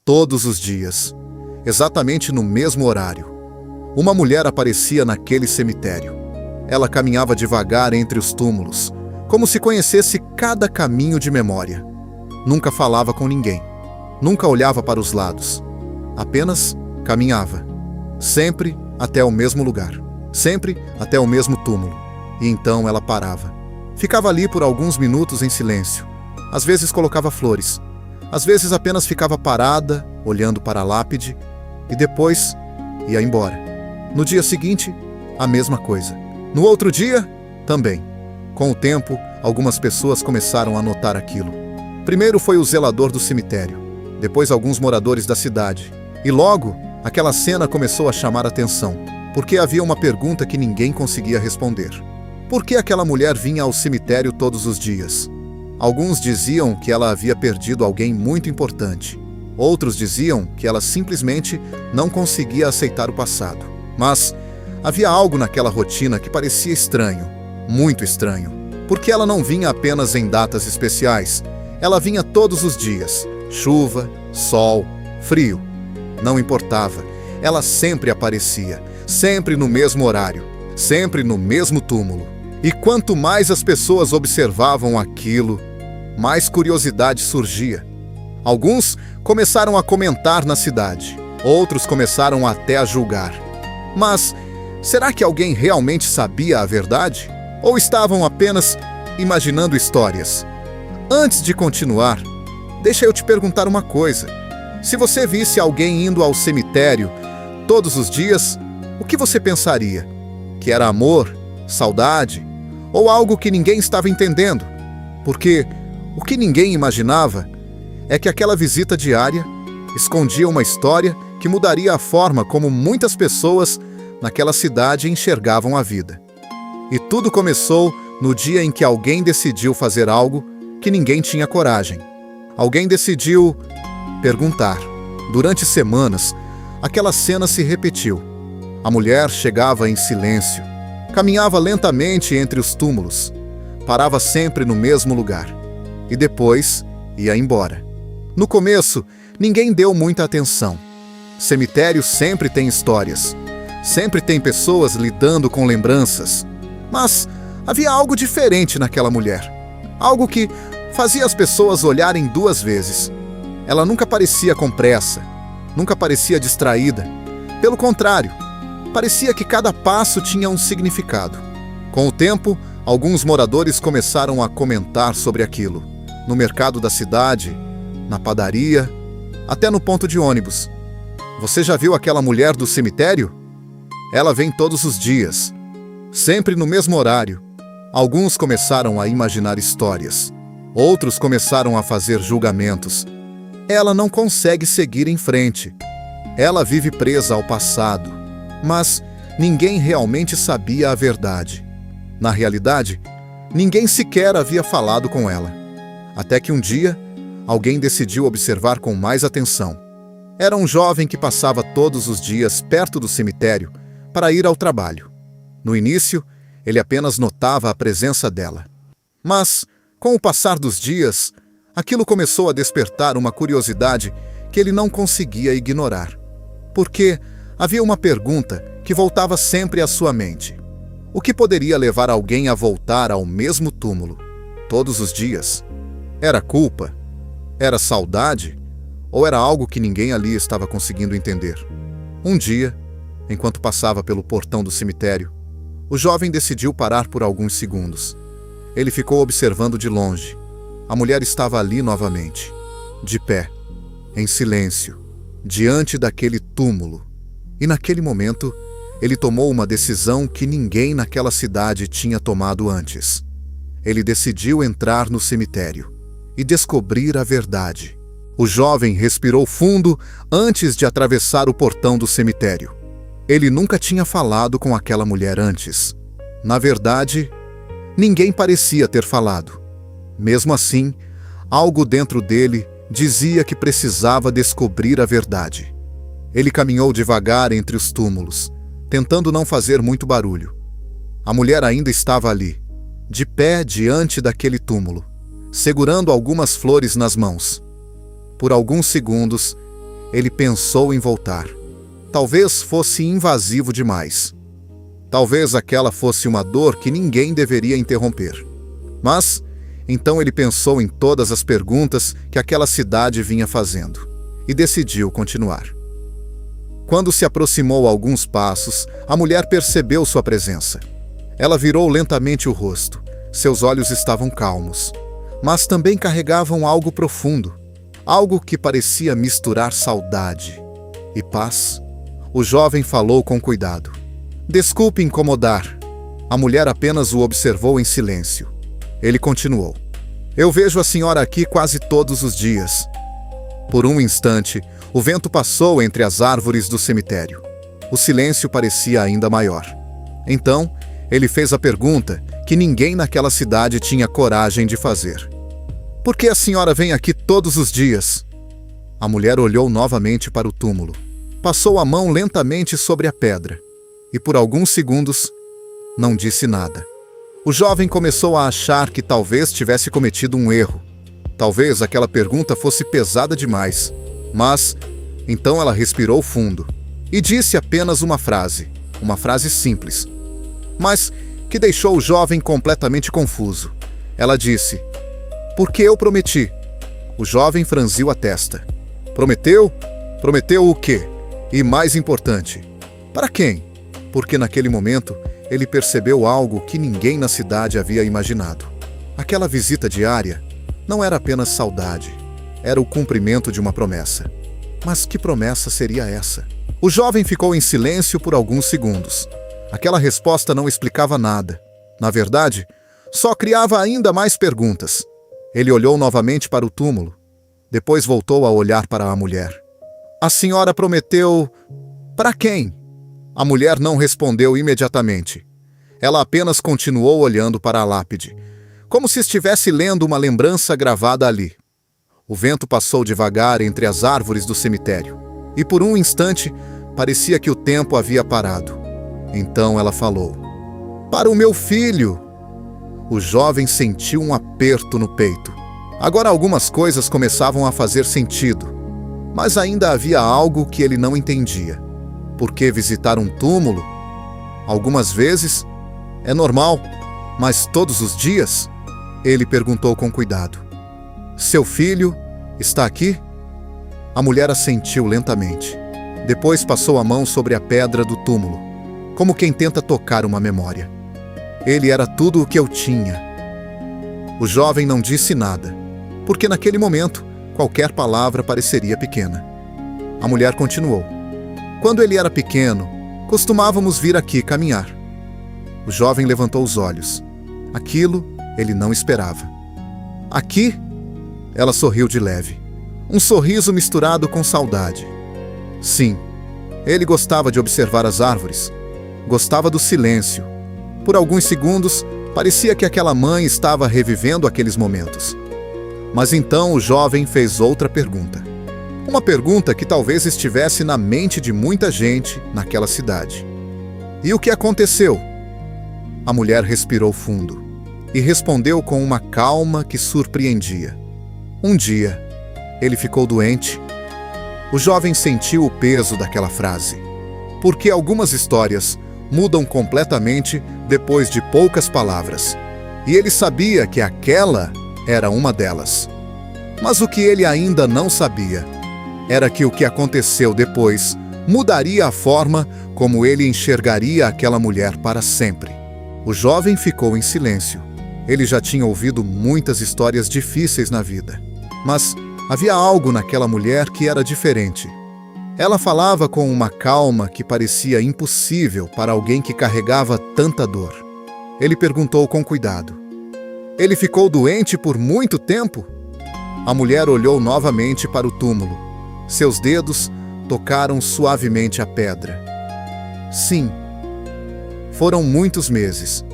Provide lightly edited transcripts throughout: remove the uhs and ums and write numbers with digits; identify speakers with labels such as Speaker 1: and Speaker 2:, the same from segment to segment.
Speaker 1: Todos os dias, exatamente no mesmo horário, uma mulher aparecia naquele cemitério. Ela caminhava devagar entre os túmulos, como se conhecesse cada caminho de memória. Nunca falava com ninguém, nunca olhava para os lados. Apenas caminhava, sempre até o mesmo lugar, sempre até o mesmo túmulo. E então ela parava. Ficava ali por alguns minutos em silêncio. Às vezes colocava flores, às vezes apenas ficava parada, olhando para a lápide, e depois ia embora. No dia seguinte, a mesma coisa. No outro dia, também. Com o tempo, algumas pessoas começaram a notar aquilo. Primeiro foi o zelador do cemitério, depois alguns moradores da cidade. E logo, aquela cena começou a chamar a atenção, porque havia uma pergunta que ninguém conseguia responder. Por que aquela mulher vinha ao cemitério todos os dias? Alguns diziam que ela havia perdido alguém muito importante. Outros diziam que ela simplesmente não conseguia aceitar o passado. Mas havia algo naquela rotina que parecia estranho, muito estranho. Porque ela não vinha apenas em datas especiais. Ela vinha todos os dias. Chuva, sol, frio. Não importava. Ela sempre aparecia, sempre no mesmo horário, sempre no mesmo túmulo. E quanto mais as pessoas observavam aquilo, mais curiosidade surgia. Alguns começaram a comentar na cidade, outros começaram até a julgar. Mas será que alguém realmente sabia a verdade? Ou estavam apenas imaginando histórias? Antes de continuar, deixa eu te perguntar uma coisa. Se você visse alguém indo ao cemitério todos os dias, o que você pensaria? Que era amor, saudade, ou algo que ninguém estava entendendo? Porque o que ninguém imaginava é que aquela visita diária escondia uma história que mudaria a forma como muitas pessoas naquela cidade enxergavam a vida. E tudo começou no dia em que alguém decidiu fazer algo que ninguém tinha coragem. Alguém decidiu perguntar. Durante semanas, aquela cena se repetiu. A mulher chegava em silêncio, caminhava lentamente entre os túmulos, parava sempre no mesmo lugar e depois ia embora. No começo, ninguém deu muita atenção. Cemitério sempre tem histórias, sempre tem pessoas lidando com lembranças. Mas havia algo diferente naquela mulher, algo que fazia as pessoas olharem duas vezes. Ela nunca parecia com pressa, nunca parecia distraída. Pelo contrário, parecia que cada passo tinha um significado. Com o tempo, alguns moradores começaram a comentar sobre aquilo. No mercado da cidade, na padaria, até no ponto de ônibus. Você já viu aquela mulher do cemitério? Ela vem todos os dias, sempre no mesmo horário. Alguns começaram a imaginar histórias. Outros começaram a fazer julgamentos. Ela não consegue seguir em frente. Ela vive presa ao passado. Mas ninguém realmente sabia a verdade. Na realidade, ninguém sequer havia falado com ela. Até que um dia, alguém decidiu observar com mais atenção. Era um jovem que passava todos os dias perto do cemitério para ir ao trabalho. No início, ele apenas notava a presença dela. Mas, com o passar dos dias, aquilo começou a despertar uma curiosidade que ele não conseguia ignorar. Porque havia uma pergunta que voltava sempre à sua mente. O que poderia levar alguém a voltar ao mesmo túmulo todos os dias? Era culpa? Era saudade? Ou era algo que ninguém ali estava conseguindo entender? Um dia, enquanto passava pelo portão do cemitério, o jovem decidiu parar por alguns segundos. Ele ficou observando de longe. A mulher estava ali novamente, de pé, em silêncio, diante daquele túmulo. E naquele momento, ele tomou uma decisão que ninguém naquela cidade tinha tomado antes. Ele decidiu entrar no cemitério e descobrir a verdade. O jovem respirou fundo antes de atravessar o portão do cemitério. Ele nunca tinha falado com aquela mulher antes. Na verdade, ninguém parecia ter falado. Mesmo assim, algo dentro dele dizia que precisava descobrir a verdade. Ele caminhou devagar entre os túmulos, tentando não fazer muito barulho. A mulher ainda estava ali, de pé diante daquele túmulo, segurando algumas flores nas mãos. Por alguns segundos, ele pensou em voltar. Talvez fosse invasivo demais. Talvez aquela fosse uma dor que ninguém deveria interromper. Mas, então ele pensou em todas as perguntas que aquela cidade vinha fazendo e decidiu continuar. Quando se aproximou alguns passos, a mulher percebeu sua presença. Ela virou lentamente o rosto. Seus olhos estavam calmos, mas também carregavam algo profundo, algo que parecia misturar saudade e paz. O jovem falou com cuidado. Desculpe incomodar. A mulher apenas o observou em silêncio. Ele continuou. Eu vejo a senhora aqui quase todos os dias. Por um instante, o vento passou entre as árvores do cemitério. O silêncio parecia ainda maior. Então, ele fez a pergunta que ninguém naquela cidade tinha coragem de fazer. Por que a senhora vem aqui todos os dias? A mulher olhou novamente para o túmulo. Passou a mão lentamente sobre a pedra. E por alguns segundos, não disse nada. O jovem começou a achar que talvez tivesse cometido um erro. Talvez aquela pergunta fosse pesada demais. Mas, então ela respirou fundo e disse apenas uma frase simples, mas que deixou o jovem completamente confuso. Ela disse, porque eu prometi. O jovem franziu a testa. Prometeu? Prometeu o quê? E mais importante, para quem? Porque naquele momento ele percebeu algo que ninguém na cidade havia imaginado. Aquela visita diária não era apenas saudade, era o cumprimento de uma promessa. Mas que promessa seria essa? O jovem ficou em silêncio por alguns segundos. Aquela resposta não explicava nada. Na verdade, só criava ainda mais perguntas. Ele olhou novamente para o túmulo. Depois voltou a olhar para a mulher. A senhora prometeu... Para quem? A mulher não respondeu imediatamente. Ela apenas continuou olhando para a lápide, como se estivesse lendo uma lembrança gravada ali. O vento passou devagar entre as árvores do cemitério, e por um instante parecia que o tempo havia parado. Então ela falou, para o meu filho! O jovem sentiu um aperto no peito. Agora algumas coisas começavam a fazer sentido, mas ainda havia algo que ele não entendia. Por que visitar um túmulo? Algumas vezes é normal, mas todos os dias? Ele perguntou com cuidado. Seu filho está aqui? A mulher assentiu lentamente. Depois passou a mão sobre a pedra do túmulo, como quem tenta tocar uma memória. Ele era tudo o que eu tinha. O jovem não disse nada, porque naquele momento qualquer palavra pareceria pequena. A mulher continuou. Quando ele era pequeno, costumávamos vir aqui caminhar. O jovem levantou os olhos. Aquilo ele não esperava. Aqui? Ela sorriu de leve. Um sorriso misturado com saudade. Sim, ele gostava de observar as árvores. Gostava do silêncio. Por alguns segundos, parecia que aquela mãe estava revivendo aqueles momentos. Mas então o jovem fez outra pergunta. Uma pergunta que talvez estivesse na mente de muita gente naquela cidade. E o que aconteceu? A mulher respirou fundo e respondeu com uma calma que surpreendia. Um dia, ele ficou doente. O jovem sentiu o peso daquela frase, porque algumas histórias mudam completamente depois de poucas palavras, e ele sabia que aquela era uma delas. Mas o que ele ainda não sabia era que o que aconteceu depois mudaria a forma como ele enxergaria aquela mulher para sempre. O jovem ficou em silêncio. Ele já tinha ouvido muitas histórias difíceis na vida, mas havia algo naquela mulher que era diferente. Ela falava com uma calma que parecia impossível para alguém que carregava tanta dor. Ele perguntou com cuidado. Ele ficou doente por muito tempo? A mulher olhou novamente para o túmulo. Seus dedos tocaram suavemente a pedra. Sim, foram muitos meses.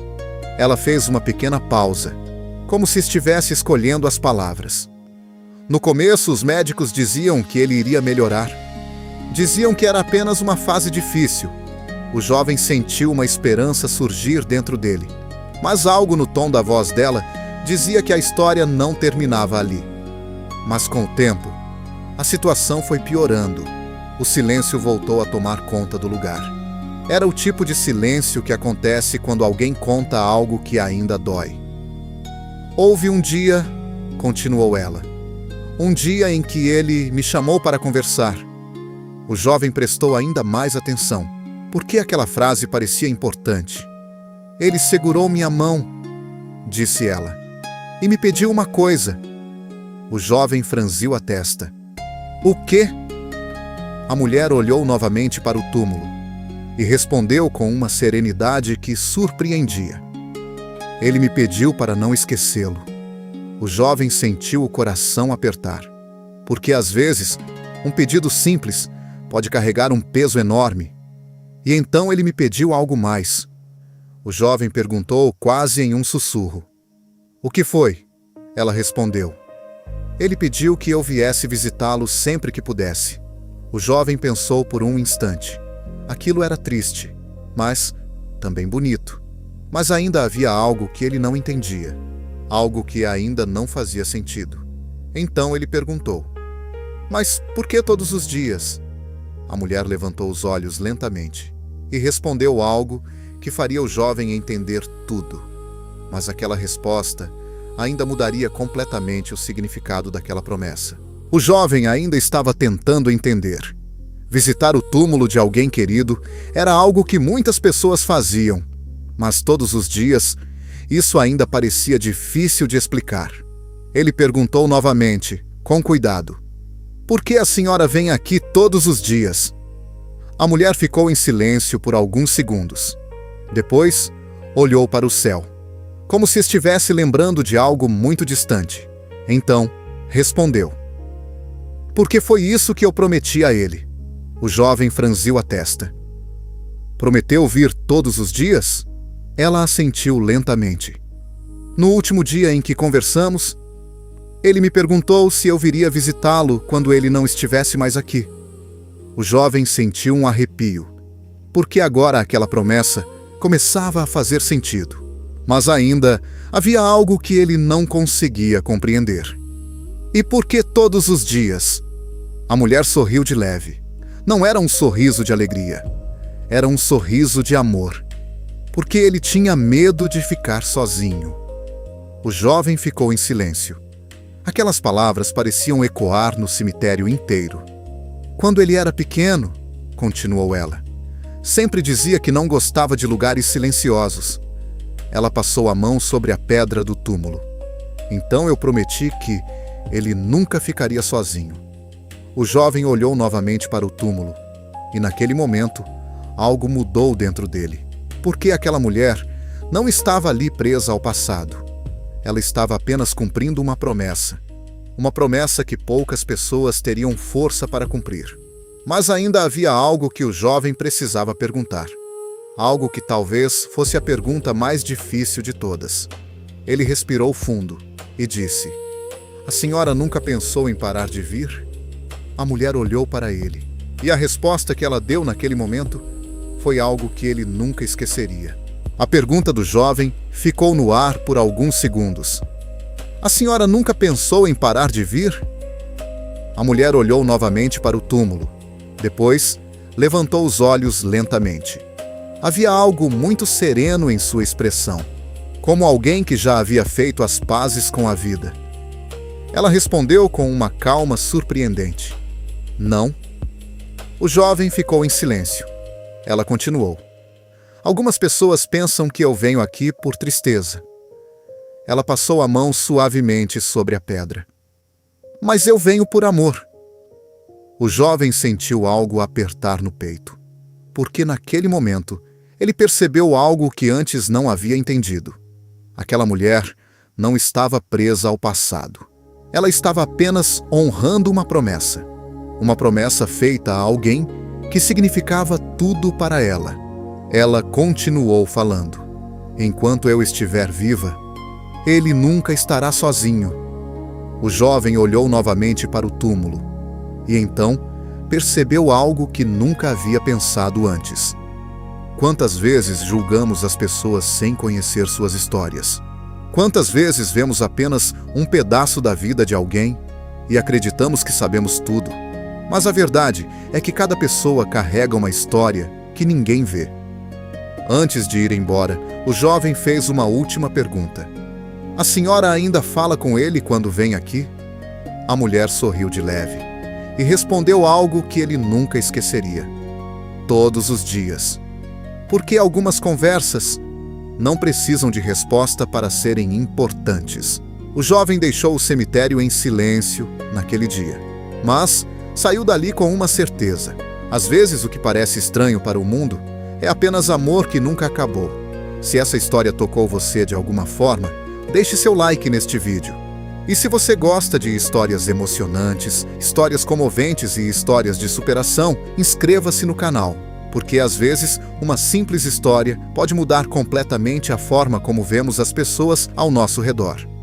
Speaker 1: Ela fez uma pequena pausa, como se estivesse escolhendo as palavras. No começo, os médicos diziam que ele iria melhorar. Diziam que era apenas uma fase difícil. O jovem sentiu uma esperança surgir dentro dele, mas algo no tom da voz dela dizia que a história não terminava ali. Mas com o tempo, A situação foi piorando. O silêncio voltou a tomar conta do lugar. Era o tipo de silêncio que acontece quando alguém conta algo que ainda dói. Houve um dia, continuou ela, um dia em que ele me chamou para conversar. O jovem prestou ainda mais atenção, porque aquela frase parecia importante. Ele segurou minha mão, disse ela, e me pediu uma coisa. O jovem franziu a testa. O quê? A mulher olhou novamente para o túmulo e respondeu com uma serenidade que surpreendia. Ele me pediu para não esquecê-lo. O jovem sentiu o coração apertar, porque às vezes um pedido simples pode carregar um peso enorme. E então ele me pediu algo mais. O jovem perguntou quase em um sussurro. O que foi? Ela respondeu. Ele pediu que eu viesse visitá-lo sempre que pudesse. O jovem pensou por um instante. Aquilo era triste, mas também bonito. Mas ainda havia algo que ele não entendia. Algo que ainda não fazia sentido. Então ele perguntou. Mas por que todos os dias? A mulher levantou os olhos lentamente e respondeu algo que faria o jovem entender tudo. Mas aquela resposta ainda mudaria completamente o significado daquela promessa. O jovem ainda estava tentando entender. Visitar o túmulo de alguém querido era algo que muitas pessoas faziam, mas todos os dias isso ainda parecia difícil de explicar. Ele perguntou novamente, com cuidado: por que a senhora vem aqui todos os dias? A mulher ficou em silêncio por alguns segundos. Depois, olhou para o céu, como se estivesse lembrando de algo muito distante. Então, respondeu: porque foi isso que eu prometi a ele. O jovem franziu a testa. Prometeu vir todos os dias? Ela assentiu lentamente. No último dia em que conversamos, ele me perguntou se eu viria visitá-lo quando ele não estivesse mais aqui. O jovem sentiu um arrepio, porque agora aquela promessa começava a fazer sentido. Mas ainda havia algo que ele não conseguia compreender. E por que todos os dias? A mulher sorriu de leve. Não era um sorriso de alegria. Era um sorriso de amor. Porque ele tinha medo de ficar sozinho. O jovem ficou em silêncio. Aquelas palavras pareciam ecoar no cemitério inteiro. Quando ele era pequeno, continuou ela, sempre dizia que não gostava de lugares silenciosos. Ela passou a mão sobre a pedra do túmulo. Então eu prometi que ele nunca ficaria sozinho. O jovem olhou novamente para o túmulo, e naquele momento, algo mudou dentro dele, porque aquela mulher não estava ali presa ao passado. Ela estava apenas cumprindo uma promessa que poucas pessoas teriam força para cumprir. Mas ainda havia algo que o jovem precisava perguntar. Algo que talvez fosse a pergunta mais difícil de todas. Ele respirou fundo e disse: a senhora nunca pensou em parar de vir? A mulher olhou para ele, e a resposta que ela deu naquele momento foi algo que ele nunca esqueceria. A pergunta do jovem ficou no ar por alguns segundos. A senhora nunca pensou em parar de vir? A mulher olhou novamente para o túmulo. Depois, levantou os olhos lentamente. Havia algo muito sereno em sua expressão, como alguém que já havia feito as pazes com a vida. Ela respondeu com uma calma surpreendente: não. O jovem ficou em silêncio. Ela continuou: algumas pessoas pensam que eu venho aqui por tristeza. Ela passou a mão suavemente sobre a pedra. Mas eu venho por amor. O jovem sentiu algo apertar no peito, porque naquele momento ele percebeu algo que antes não havia entendido. Aquela mulher não estava presa ao passado. Ela estava apenas honrando uma promessa feita a alguém que significava tudo para ela. Ela continuou falando: enquanto eu estiver viva, ele nunca estará sozinho. O jovem olhou novamente para o túmulo e então percebeu algo que nunca havia pensado antes. Quantas vezes julgamos as pessoas sem conhecer suas histórias? Quantas vezes vemos apenas um pedaço da vida de alguém e acreditamos que sabemos tudo. Mas a verdade é que cada pessoa carrega uma história que ninguém vê. Antes de ir embora, o jovem fez uma última pergunta. A senhora ainda fala com ele quando vem aqui? A mulher sorriu de leve e respondeu algo que ele nunca esqueceria. Todos os dias. Porque algumas conversas não precisam de resposta para serem importantes. O jovem deixou o cemitério em silêncio naquele dia, mas saiu dali com uma certeza. Às vezes o que parece estranho para o mundo é apenas amor que nunca acabou. Se essa história tocou você de alguma forma, deixe seu like neste vídeo. E se você gosta de histórias emocionantes, histórias comoventes e histórias de superação, inscreva-se no canal, porque às vezes uma simples história pode mudar completamente a forma como vemos as pessoas ao nosso redor.